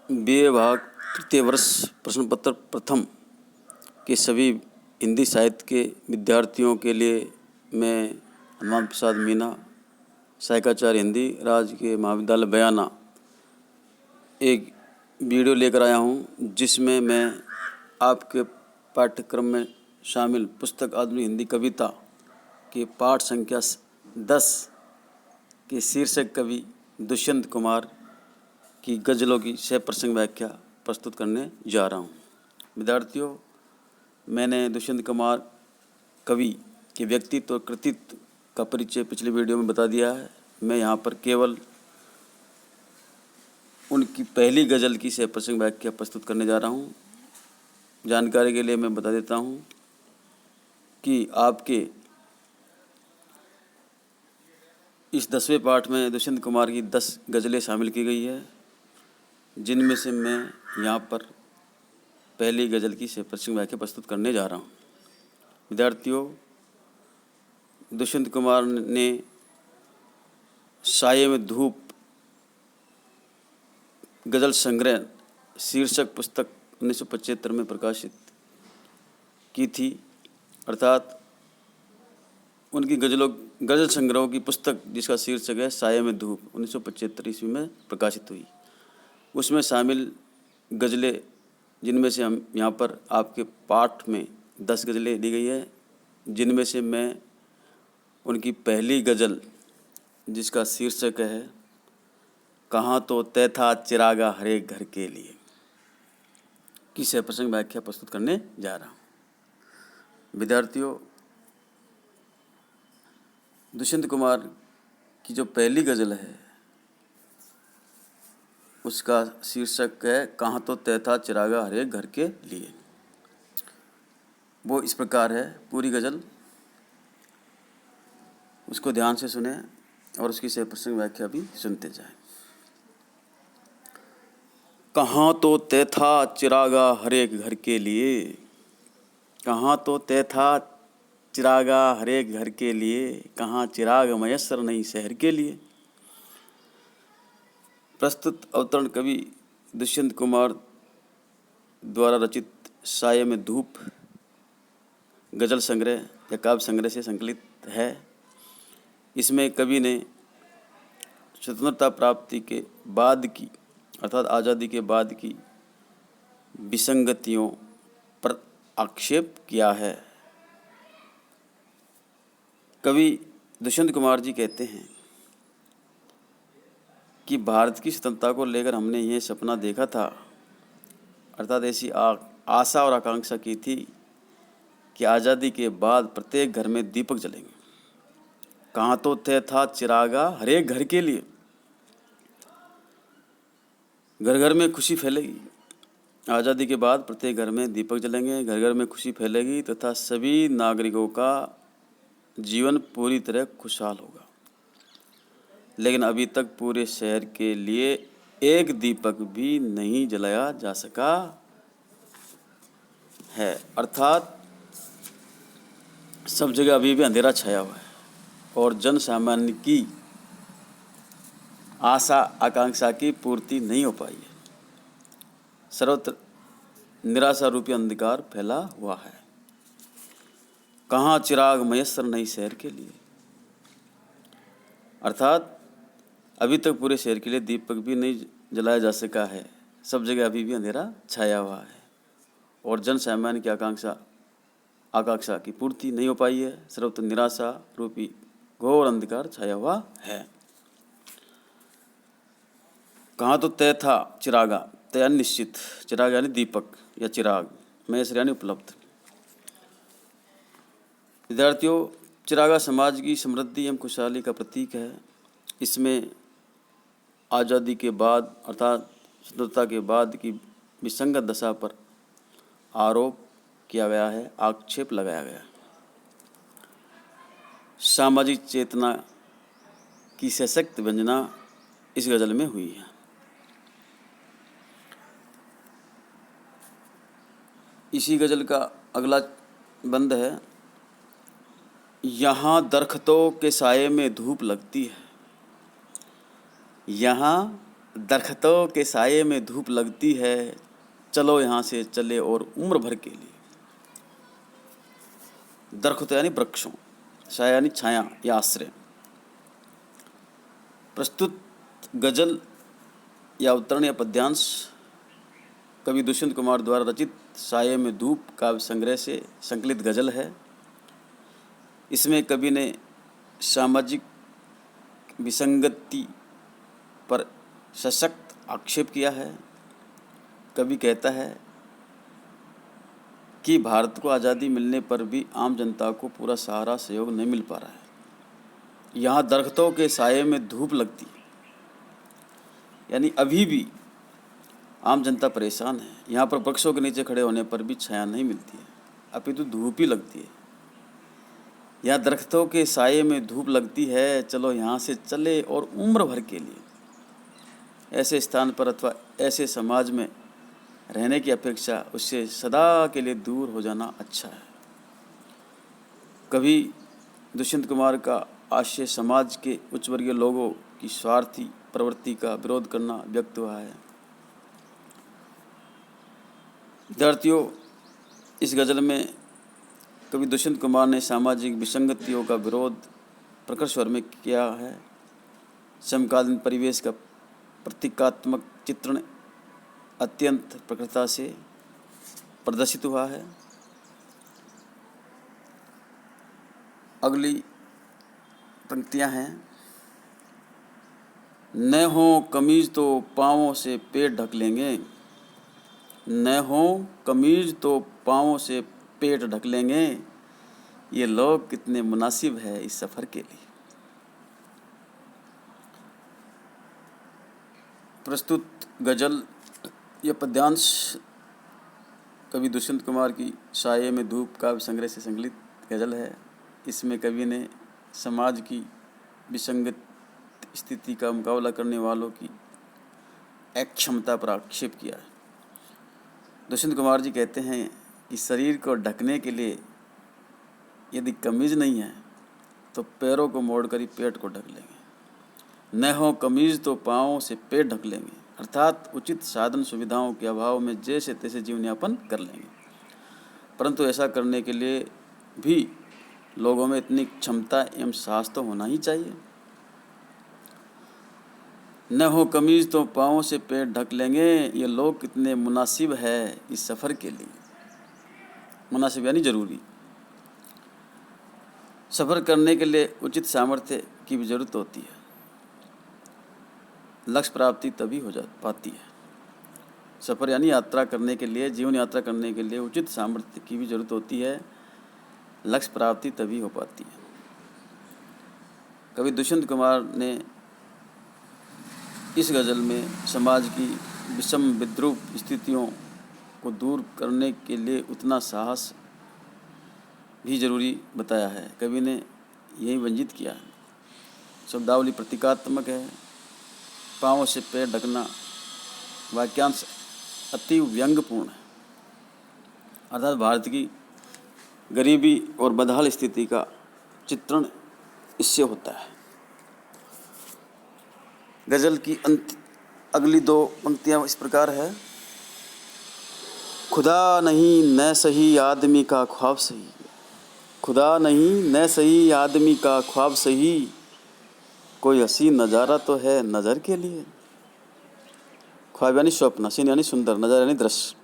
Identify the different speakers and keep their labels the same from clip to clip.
Speaker 1: BA भाग तृतीय वर्ष प्रश्न पत्र प्रथम के सभी हिंदी साहित्य के विद्यार्थियों के लिए मैं हनुमान प्रसाद मीना, सहायकाचार्य हिंदी, राजकीय महाविद्यालय बयाना, एक वीडियो लेकर आया हूं जिसमें मैं आपके पाठ्यक्रम में शामिल पुस्तक आधुनिक हिंदी कविता के पाठ संख्या 10 के शीर्षक कवि दुष्यंत कुमार की गज़लों की सप्रसंग व्याख्या प्रस्तुत करने जा रहा हूँ। विद्यार्थियों, मैंने दुष्यंत कुमार कवि के व्यक्तित्व और कृतित्व का परिचय पिछले वीडियो में बता दिया है। मैं यहाँ पर केवल उनकी पहली गज़ल की सप्रसंग व्याख्या प्रस्तुत करने जा रहा हूँ। जानकारी के लिए मैं बता देता हूँ कि आपके इस 10वें पाठ में दुष्यंत कुमार की 10 गज़लें शामिल की गई है, जिनमें से मैं यहाँ पर पहली गज़ल की सप्रसंग व्याख्या प्रस्तुत करने जा रहा हूँ। विद्यार्थियों, दुष्यंत कुमार ने साये में धूप गज़ल संग्रह शीर्षक पुस्तक 1975 में प्रकाशित की थी, अर्थात उनकी गज़ल संग्रहों की पुस्तक जिसका शीर्षक है साये में धूप 1975 ईस्वी में प्रकाशित हुई। उसमें शामिल गज़लें, जिनमें से हम यहाँ पर आपके पाठ में 10 गज़लें दी गई है, जिनमें से मैं उनकी पहली गज़ल जिसका शीर्षक है कहाँ तो तय था चिरागा हर एक घर के लिए की सप्रसंग व्याख्या प्रस्तुत करने जा रहा हूँ। विद्यार्थियों, दुष्यंत कुमार की जो पहली गज़ल है उसका शीर्षक है कहाँ तो तय था चिरागा हर एक घर के लिए। वो इस प्रकार है, पूरी गज़ल उसको ध्यान से सुने और उसकी सप्रसंग व्याख्या भी सुनते जाएं। कहाँ तो तय था चिरागा हर एक घर के लिए, कहाँ तो तय था चिरागा हर एक घर के लिए, कहाँ चिराग मयस्सर नहीं शहर के लिए। प्रस्तुत अवतरण कवि दुष्यंत कुमार द्वारा रचित साये में धूप गज़ल संग्रह या काव्य संग्रह से संकलित है। इसमें कवि ने स्वतंत्रता प्राप्ति के बाद की, अर्थात आज़ादी के बाद की विसंगतियों पर आक्षेप किया है। कवि दुष्यंत कुमार जी कहते हैं कि भारत की स्वतंत्रता को लेकर हमने ये सपना देखा था, अर्थात ऐसी आशा और आकांक्षा की थी कि आज़ादी के बाद प्रत्येक घर में दीपक जलेंगे। कहाँ तो तय था चिरागा हर एक घर के लिए, घर घर में खुशी फैलेगी। आज़ादी के बाद प्रत्येक घर में दीपक जलेंगे, घर घर में खुशी फैलेगी तथा सभी नागरिकों का जीवन पूरी तरह खुशहाल होगा। लेकिन अभी तक पूरे शहर के लिए एक दीपक भी नहीं जलाया जा सका है, अर्थात सब जगह अभी भी अंधेरा छाया हुआ है और जन सामान्य की आशा आकांक्षा की पूर्ति नहीं हो पाई है। सर्वत्र निराशा रूपी अंधकार फैला हुआ है। कहाँ चिराग मयस्सर नहीं शहर के लिए, अर्थात अभी तक पूरे शहर के लिए दीपक भी नहीं जलाया जा सका है। सब जगह अभी भी अंधेरा छाया हुआ है और जन सामान्य की आकांक्षा की पूर्ति नहीं हो पाई है। सर्वत्र निराशा रूपी घोर अंधकार छाया हुआ है। कहाँ तो तय था चिरागा, तय यानी निश्चित, चिराग यानी दीपक या चिराग, मयस्सर यानी उपलब्ध। विद्यार्थियों, चिरागा समाज की समृद्धि एवं खुशहाली का प्रतीक है। इसमें आज़ादी के बाद, अर्थात स्वतंत्रता के बाद की विसंगत दशा पर आरोप किया गया है, आक्षेप लगाया गया है। सामाजिक चेतना की सशक्त व्यंजना इस गज़ल में हुई है। इसी गज़ल का अगला बंद है, यहाँ दरख्तों के साये में धूप लगती है, यहाँ दरख्तों के साये में धूप लगती है, चलो यहाँ से चले और उम्र भर के लिए। दरख्त यानी वृक्षों, साया यानी छाया या आश्रय। प्रस्तुत गजल या अवतरण या पद्यांश कवि दुष्यंत कुमार द्वारा रचित साये में धूप काव्य संग्रह से संकलित गजल है। इसमें कवि ने सामाजिक विसंगति पर सशक्त आक्षेप किया है। कवि कहता है कि भारत को आज़ादी मिलने पर भी आम जनता को पूरा सहारा सहयोग नहीं मिल पा रहा है। यहाँ दरख्तों के साये में धूप लगती है, यानी अभी भी आम जनता परेशान है। यहाँ पर वृक्षों के नीचे खड़े होने पर भी छाया नहीं मिलती है, अपितु धूप ही लगती है। यहाँ दरख्तों के साये में धूप लगती है, चलो यहाँ से चले और उम्र भर के लिए। ऐसे स्थान पर अथवा ऐसे समाज में रहने की अपेक्षा उससे सदा के लिए दूर हो जाना अच्छा है। कवि दुष्यंत कुमार का आशय समाज के उच्च वर्गीय लोगों की स्वार्थी प्रवृत्ति का विरोध करना व्यक्त हुआ है। विद्यार्थियों, इस गज़ल में कवि दुष्यंत कुमार ने सामाजिक विसंगतियों का विरोध प्रखर स्वर में किया है। समकालीन परिवेश का प्रतीकात्मक चित्रण अत्यंत प्रखरता से प्रदर्शित हुआ है। अगली पंक्तियां हैं। न हो कमीज तो पाँवों से पेट ढक लेंगे, न हो कमीज तो पाँवों से पेट ढक लेंगे, ये लोग कितने मुनासिब है इस सफ़र के लिए। प्रस्तुत गजल यह पद्यांश कवि दुष्यंत कुमार की साये में धूप काव्य संग्रह से संकलित गजल है। इसमें कवि ने समाज की विसंगत स्थिति का मुकाबला करने वालों की अक्षमता पर आक्षेप किया है। दुष्यंत कुमार जी कहते हैं कि शरीर को ढकने के लिए यदि कमीज नहीं है तो पैरों को मोड़कर ही पेट को ढक लेंगे। न हो कमीज तो पाँवों से पेट ढक लेंगे, अर्थात उचित साधन सुविधाओं के अभाव में जैसे तैसे जीवन यापन कर लेंगे। परंतु ऐसा करने के लिए भी लोगों में इतनी क्षमता एवं साहस तो होना ही चाहिए। न हो कमीज तो पाँवों से पेट ढक लेंगे, ये लोग कितने मुनासिब है इस सफ़र के लिए। मुनासिब यानी जरूरी। सफ़र करने के लिए उचित सामर्थ्य की भी ज़रूरत होती है। लक्ष्य प्राप्ति तभी हो पाती है। सफ़र यानी यात्रा करने के लिए, जीवन यात्रा करने के लिए उचित सामर्थ्य की भी ज़रूरत होती है। लक्ष्य प्राप्ति तभी हो पाती है। कवि दुष्यंत कुमार ने इस गज़ल में समाज की विषम विद्रूप स्थितियों को दूर करने के लिए उतना साहस भी जरूरी बताया है। कवि ने यही वंजित किया है। शब्दावली प्रतीकात्मक है। पाँवों से पैर ढकना वाक्यांश अति व्यंग्यपूर्ण है, अर्थात भारत की गरीबी और बदहाल स्थिति का चित्रण इससे होता है। गज़ल की अगली दो पंक्तियाँ इस प्रकार है। खुदा नहीं न सही आदमी का ख्वाब सही, खुदा नहीं न सही आदमी का ख्वाब सही, कोई हसीन नज़ारा तो है नज़र के लिए। ख्वाब यानी स्वप्न, हसीन यानी सुंदर, नज़र यानी दृश्य।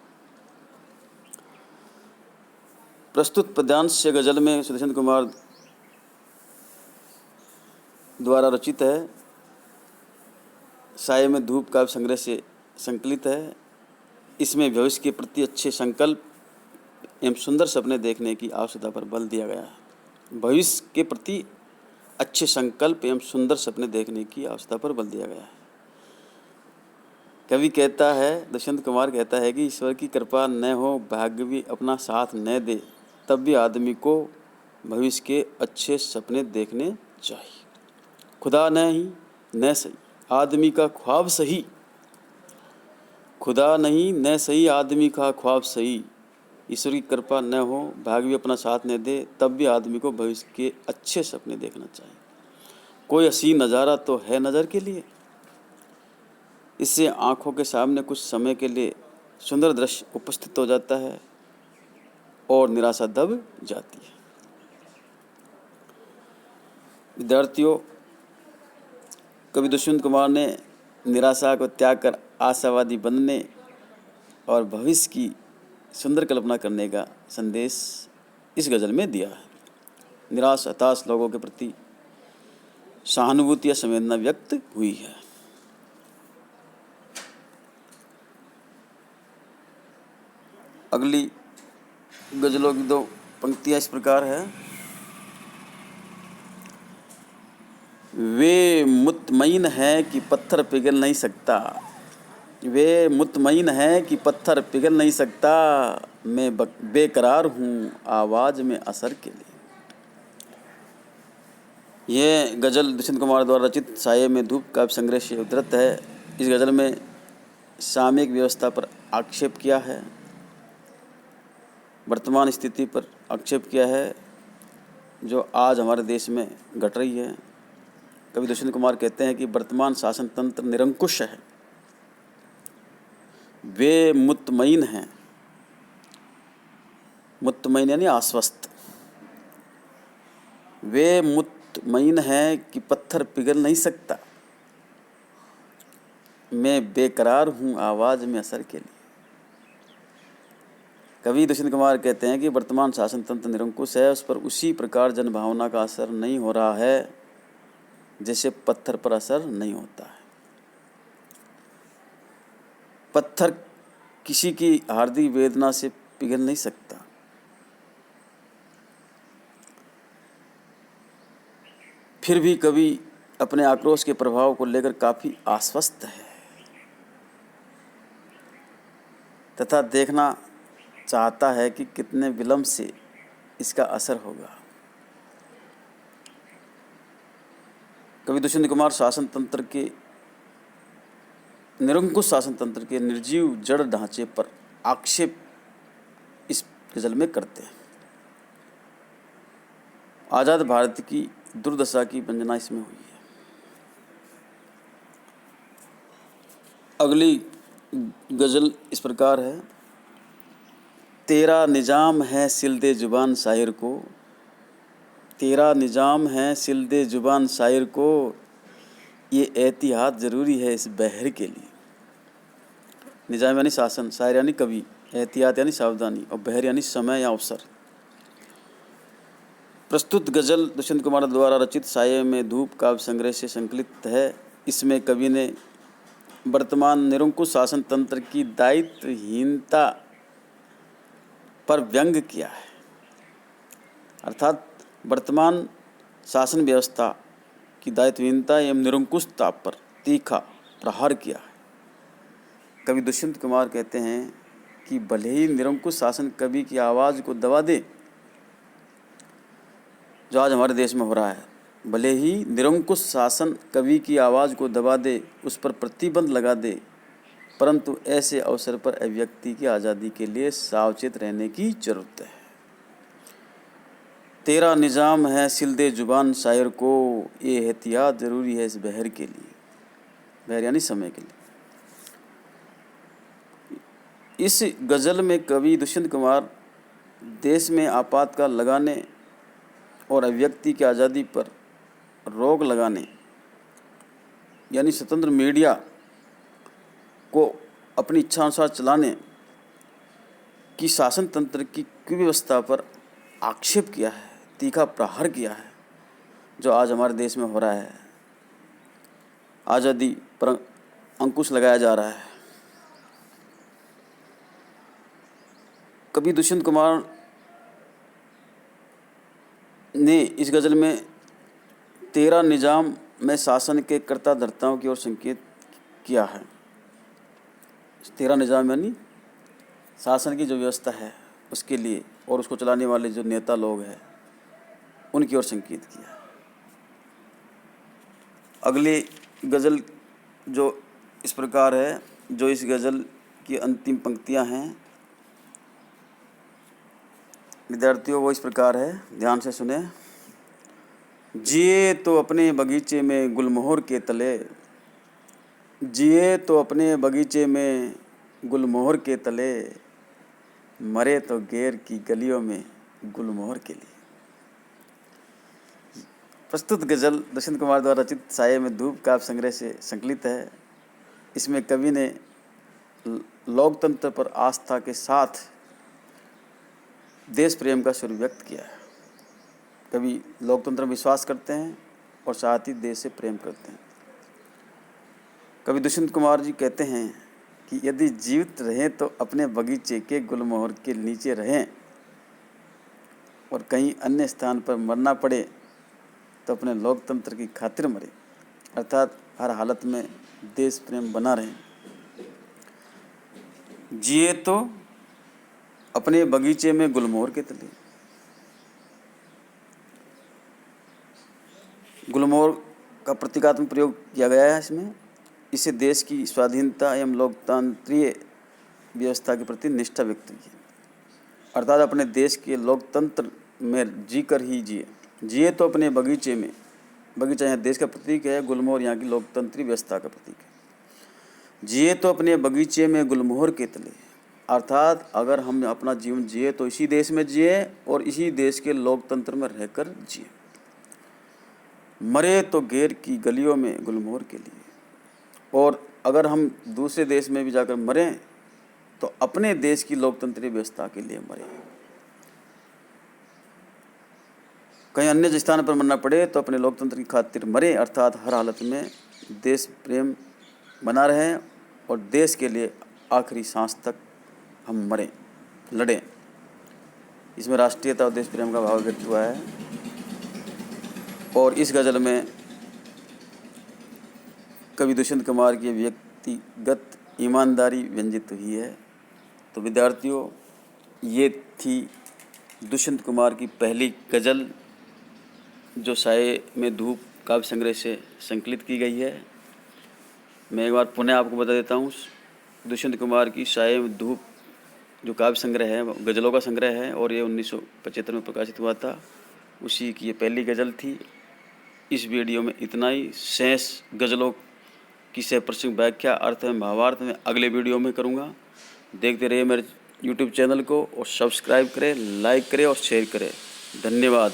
Speaker 1: प्रस्तुत पद्यांश गज़ल में दुष्यंत कुमार द्वारा रचित है। साये में धूप काव्य संग्रह से संकलित है। इसमें भविष्य के प्रति अच्छे संकल्प एवं सुंदर सपने देखने की आवश्यकता पर बल दिया गया है। भविष्य के प्रति अच्छे संकल्प एवं सुंदर सपने देखने की आवश्यकता पर बल दिया गया है। कवि कहता है, दुष्यंत कुमार कहता है कि ईश्वर की कृपा न हो, भाग्य भी अपना साथ न दे, तब भी आदमी को भविष्य के अच्छे सपने देखने चाहिए। खुदा नहीं न सही आदमी का ख्वाब सही, खुदा नहीं न सही आदमी का ख्वाब सही, ईश्वर की कृपा न हो, भाग्य भी अपना साथ न दे, तब भी आदमी को भविष्य के अच्छे सपने देखना चाहिए। कोई हसीन नज़ारा तो है नज़र के लिए। इससे आँखों के सामने कुछ समय के लिए सुंदर दृश्य उपस्थित हो जाता है और निराशा दब जाती है। विद्यार्थियों, कवि दुष्यंत कुमार ने निराशा को त्याग कर आशावादी बनने और भविष्य की सुंदर कल्पना करने का संदेश इस गज़ल में दिया है। निराश हताश लोगों के प्रति सहानुभूति या संवेदना व्यक्त हुई है। अगली गज़लों की दो पंक्तियाँ इस प्रकार है। वे मुतमईन है कि पत्थर पिघल नहीं सकता, वे मुतमईन है कि पत्थर पिघल नहीं सकता, मैं बेकरार हूँ आवाज़ में असर के लिए। यह गज़ल दुष्यंत कुमार द्वारा रचित साये में धूप काव्य संग्रह से उद्धृत है। इस गज़ल में सामयिक व्यवस्था पर आक्षेप किया है, वर्तमान स्थिति पर आक्षेप किया है जो आज हमारे देश में घट रही है। कवि दुष्यंत कुमार कहते हैं कि वर्तमान शासन तंत्र निरंकुश है, वे मुतमईन हैं, मुतमईन यानी आश्वस्त, वे मुतमईन हैं कि पत्थर पिघल नहीं सकता, मैं बेकरार हूँ आवाज़ में असर के लिए। कवि दुष्यंत कुमार कहते हैं कि वर्तमान शासन तंत्र निरंकुश है, उस पर उसी प्रकार जनभावना का असर नहीं हो रहा है जैसे पत्थर पर असर नहीं होता है। पत्थर किसी की हार्दिक वेदना से पिघल नहीं सकता। फिर भी कवि अपने आक्रोश के प्रभाव को लेकर काफ़ी आश्वस्त है तथा देखना चाहता है कि कितने विलंब से इसका असर होगा। कवि दुष्यंत कुमार शासन तंत्र के निरंकुश शासन तंत्र के निर्जीव जड़ ढांचे पर आक्षेप इस गज़ल में करते हैं। आज़ाद भारत की दुर्दशा की वंदना इसमें हुई है। अगली गज़ल इस प्रकार है। तेरा निजाम है सिलदे जुबान शायर को, तेरा निजाम है सिलदे जुबान शायर को, ये एहतियात ज़रूरी है इस बहर के लिए। निजाम यानी शासन, शायर यानी कवि, एहतियात यानी सावधानी और बहर यानी समय या अवसर। प्रस्तुत गज़ल दुष्यंत कुमार द्वारा रचित साये में धूप काव्य संग्रह से संकलित है। इसमें कवि ने वर्तमान निरंकुश शासन तंत्र की दायित्वहीनता पर व्यंग किया है, अर्थात वर्तमान शासन व्यवस्था की दायित्वहीनता एवं निरंकुशता पर तीखा प्रहार किया है। कवि दुष्यंत कुमार कहते हैं कि भले ही निरंकुश शासन कवि की आवाज़ को दबा दे, जो आज हमारे देश में हो रहा है, भले ही निरंकुश शासन कवि की आवाज़ को दबा दे, उस पर प्रतिबंध लगा दे, परंतु ऐसे अवसर पर अभिव्यक्ति की आज़ादी के लिए सावचेत रहने की जरूरत है। तेरा निज़ाम है सिलदे जुबान शायर को, ये एहतियात ज़रूरी है इस बहर के लिए। बहर यानी समय के लिए। इस गज़ल में कवि दुष्यंत कुमार देश में आपातकाल लगाने और अभिव्यक्ति की आज़ादी पर रोक लगाने यानी स्वतंत्र मीडिया को अपनी इच्छानुसार चलाने की शासन तंत्र की कुव्यवस्था पर आक्षेप किया है, तीखा प्रहार किया है, जो आज हमारे देश में हो रहा है। आज़ादी पर अंकुश लगाया जा रहा है। कवि दुष्यंत कुमार ने इस गज़ल में तेरा निजाम में शासन के कर्ता धर्ताओं की ओर संकेत किया है। तेरा निजाम यानी शासन की जो व्यवस्था है उसके लिए और उसको चलाने वाले जो नेता लोग हैं उनकी ओर संकेत किया है। अगली गज़ल जो इस प्रकार है, जो इस गज़ल की अंतिम पंक्तियां हैं विद्यार्थियों, वो इस प्रकार है, ध्यान से सुने। जिए तो अपने बगीचे में गुलमोहर के तले, जिए तो अपने बगीचे में गुलमोहर के तले, मरे तो गैर की गलियों में गुलमोहर के लिए। प्रस्तुत गज़ल दुष्यंत कुमार द्वारा रचित साये में धूप काव्य संग्रह से संकलित है। इसमें कवि ने लोकतंत्र पर आस्था के साथ देश प्रेम का सुर व्यक्त किया है। कवि लोकतंत्र में विश्वास करते हैं और साथ ही देश से प्रेम करते हैं। कवि दुष्यंत कुमार जी कहते हैं कि यदि जीवित रहें तो अपने बगीचे के गुलमोहर के नीचे रहें और कहीं अन्य स्थान पर मरना पड़े तो अपने लोकतंत्र की खातिर मरे, अर्थात हर हालत में देश प्रेम बना रहे। जिए तो अपने बगीचे में गुलमोहर के तले। गुलमोहर का प्रतीकात्मक प्रयोग किया गया है इसमें। इसे देश की स्वाधीनता एवं लोकतांत्रिक व्यवस्था के प्रति निष्ठा व्यक्त की, अर्थात अपने देश के लोकतंत्र में जीकर ही जिए। जिए तो अपने बगीचे में, बगीचा यहाँ देश का प्रतीक है, गुलमोहर यहाँ की लोकतंत्रिक व्यवस्था का प्रतीक है। जिए तो अपने बगीचे में गुलमोहर के तले, अर्थात अगर हम अपना जीवन जिए तो इसी देश में जिए और इसी देश के लोकतंत्र में रहकर जिए। मरे तो गैर की गलियों में गुलमोहर के लिए, और अगर हम दूसरे देश में भी जाकर मरें तो अपने देश की लोकतंत्रीय व्यवस्था के लिए मरें। कहीं अन्य स्थान पर मरना पड़े तो अपने लोकतंत्र की खातिर मरे, अर्थात हर हालत में देश प्रेम बना रहें और देश के लिए आखिरी सांस तक हम मरें, लड़ें। इसमें राष्ट्रीयता और देश प्रेम का भाव व्यक्त हुआ है। और इस गज़ल में कवि दुष्यंत कुमार की व्यक्तिगत ईमानदारी व्यंजित हुई है। तो विद्यार्थियों, ये थी दुष्यंत कुमार की पहली गज़ल जो साये में धूप काव्य संग्रह से संकलित की गई है। मैं एक बार पुनः आपको बता देता हूँ, दुष्यंत कुमार की साये में धूप जो काव्य संग्रह है, गज़लों का संग्रह है और ये 1975 में प्रकाशित हुआ था। उसी की ये पहली गज़ल थी। इस वीडियो में इतना ही। शेष गज़लों की सप्रसंग व्याख्या अर्थ में भावार्थ में अगले वीडियो में करूँगा। देखते रहिए मेरे YouTube चैनल को और सब्सक्राइब करें, लाइक करें और शेयर करें। धन्यवाद।